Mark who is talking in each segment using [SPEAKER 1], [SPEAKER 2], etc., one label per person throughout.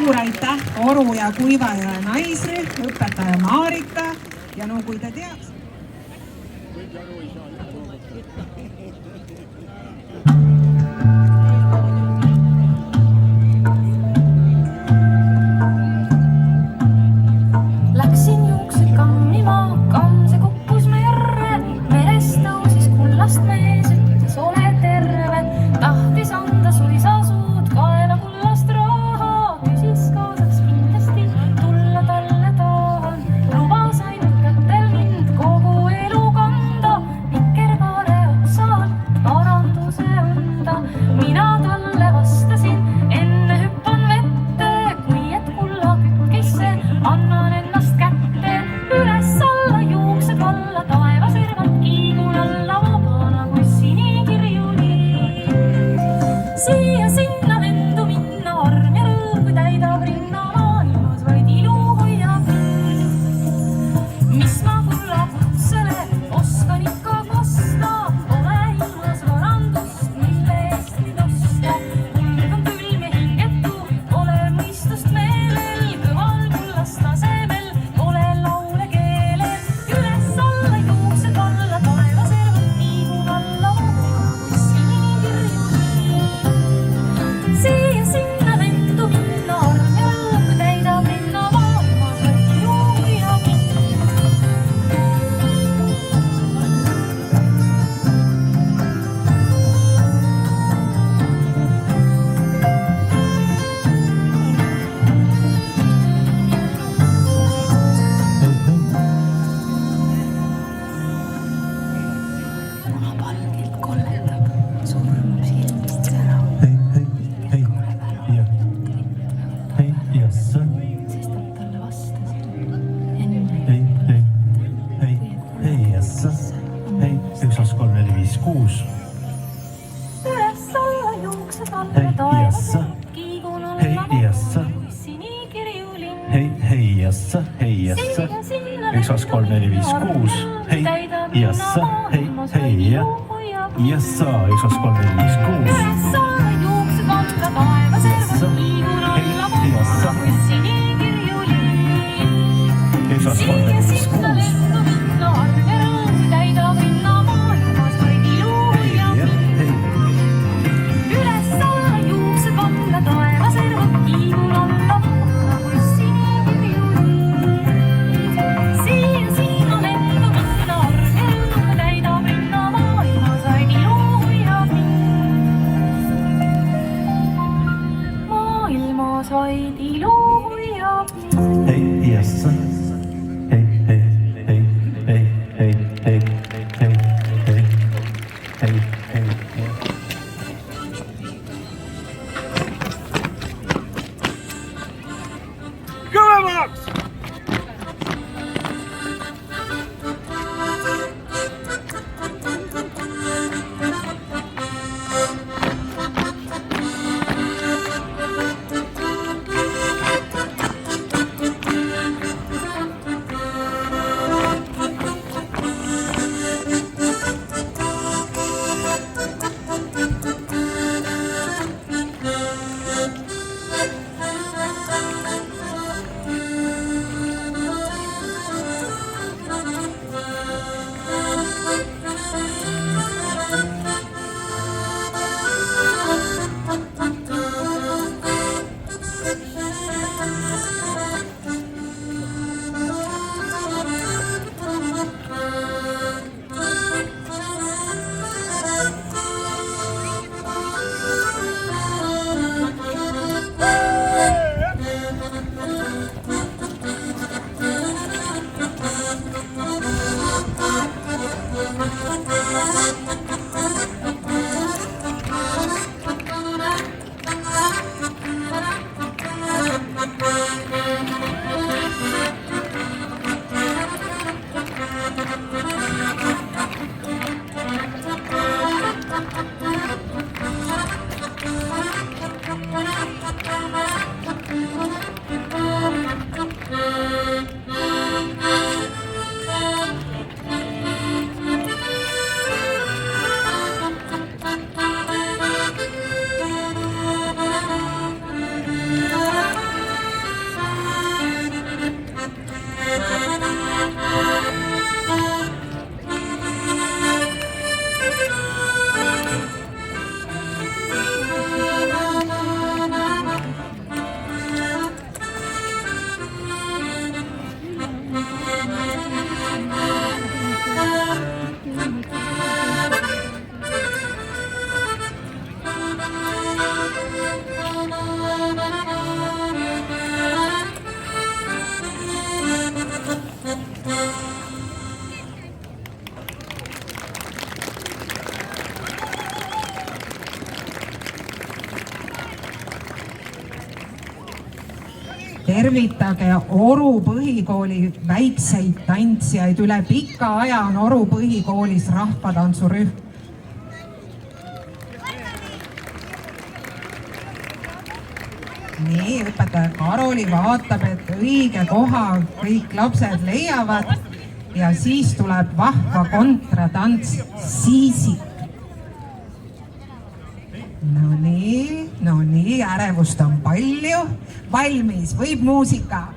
[SPEAKER 1] suur aitäh Oru ja Kuivajõe naisrühm, õpetaja Marika ja no kui te teaks.
[SPEAKER 2] Läksin juuksed kammima, kamm see kuppus merre, merest tõusis kullast mees, ütles ole terve, tahtis anda suisa suud, kaela kullast raha, küsis kaasaks kindlasti, tulla talle tahan, lubas ainult kätel mind kogu elu kanda, vikerkaare otsa paranduse anda, mina talle vastasin, enne hüppan vette, kui et kulla kütkisse annan ennast kätte, üles alla juuksed alla, taevaservad kiigun alla, vabana kui sinikirjuli. Siia sinna lendu minna, arm ja rõõm, kui täidab rinna, maailmas vaid ilu hoiab. Mis ma kulla kutsele oskan ikka kosta, ole ilmas varandust, mille eest nüüd osta. Kulg on külm ja hingetu, ole mõistust meelel, kõval kullast tasemel, ole laule keelel. Üles alla juuksed alla, taevaservad kiigun alla, vabana kui sinikirjuli. Siia sinna lendu minna, arm ja rõõm, kui täidab rinna, maailmas vaid ilu hoiab. Punapalgilt kolletab, surm silmist särab, sest nad talle vastasid enne. Üles alla juuksed alla, taevaservad kiigun alla, vabana kui sinikirjuli. Siia sinna lendu minna, arm ja rõõm, kui täidab rinna, maailmas vaid ilu hoiab. Üles alla juuksed alla, taevaservad kiigun alla, vabana kui sinikirjuli. Siia sinna lendu minna, arm ja rõõm, kui täidab rinna, maailmas vaid ilu hoiab. Üles alla juuksed alla, taevaservad kiigun alla, vabana kui sinikirjuli. Siia sinna lendu minna, arm ja rõõm, kui täidab rinna, maailmas vaid ilu hoiab. Maailmas vaid ilu hoiab.
[SPEAKER 3] Kõvemaks!
[SPEAKER 1] tervitage Oru põhikooli väikseid tantsijaid. Üle pika aja on Oru põhikoolis rahvatantsurühm. Nii, õpetaja Karoli vaatab, et õige koha kõik lapsed leiavad ja siis tuleb vahva kontratants Siisik. No nii, ärevust on palju. Valmis, võib muusika.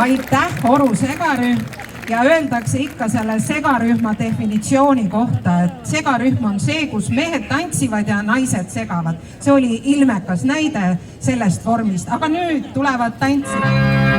[SPEAKER 1] aitäh, Oru segarühm. ja öeldakse ikka selle segarühma definitsiooni kohta, et segarühm on see, kus mehed tantsivad ja naised segavad. See oli ilmekas näide sellest vormist, aga nüüd tulevad tantsijad.